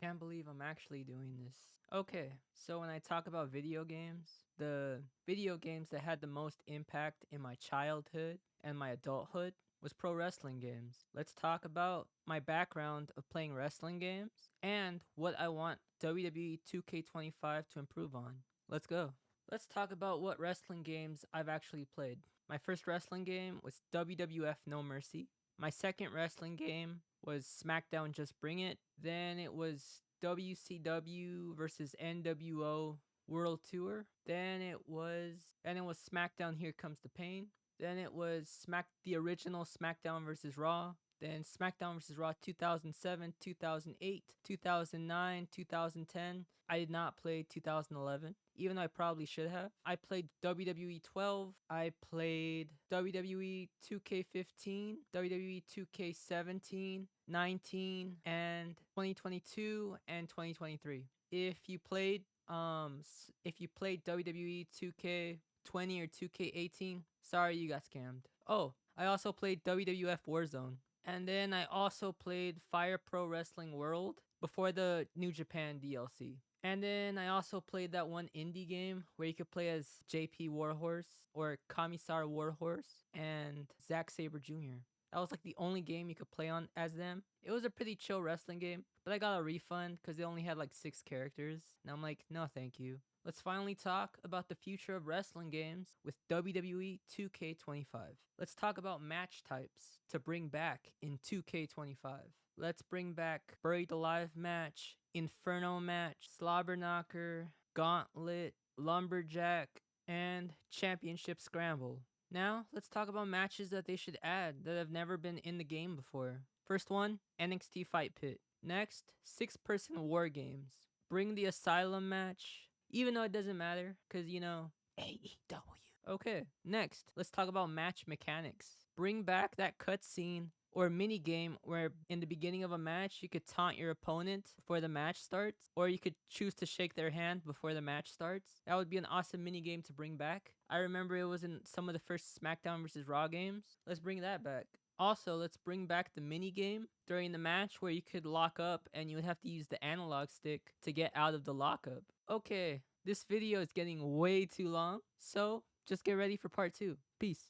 can't believe I'm actually doing this. Okay, so when I talk about video games, the video games that had the most impact in my childhood and my adulthood was pro wrestling games. Let's talk about my background of playing wrestling games and what I want WWE 2K25 to improve on. Let's go. Let's talk about what wrestling games I've actually played. My first wrestling game was WWF No Mercy. My second wrestling game was SmackDown Just Bring It. Then it was WCW versus NWO World Tour. Then it was SmackDown Here Comes the Pain. Then it was the original SmackDown versus Raw. Then SmackDown vs. Raw 2007, 2008, 2009, 2010. I did not play 2011, even though I probably should have. I played WWE 12. I played WWE 2K15, WWE 2K17, 19, and 2022 and 2023. If you played WWE 2K20 or 2K18, sorry you got scammed. Oh, I also played WWF Warzone. And then I also played Fire Pro Wrestling World before the New Japan DLC. And then I also played that one indie game where you could play as JP Warhorse or Commissar Warhorse and Zack Sabre Jr. That was like the only game you could play on as them. It was a pretty chill wrestling game, but I got a refund because they only had like 6 characters. And I'm like, no thank you. Let's finally talk about the future of wrestling games with WWE 2K25. Let's talk about match types to bring back in 2K25. Let's bring back Buried Alive match, Inferno match, Slobber Knocker, Gauntlet, Lumberjack, and Championship Scramble. Now, let's talk about matches that they should add that have never been in the game before. First one, NXT Fight Pit. Next, 6-person War Games. Bring the Asylum match, even though it doesn't matter, because, AEW. Okay, next, let's talk about match mechanics. Bring back that cutscene or mini game where in the beginning of a match you could taunt your opponent before the match starts, or you could choose to shake their hand before the match starts. That would be an awesome mini game to bring back. I remember it was in some of the first SmackDown vs. Raw games. Let's bring that back. Also, let's bring back the mini game during the match where you could lock up and you would have to use the analog stick to get out of the lockup. Okay, this video is getting way too long, so just get ready for part 2. Peace.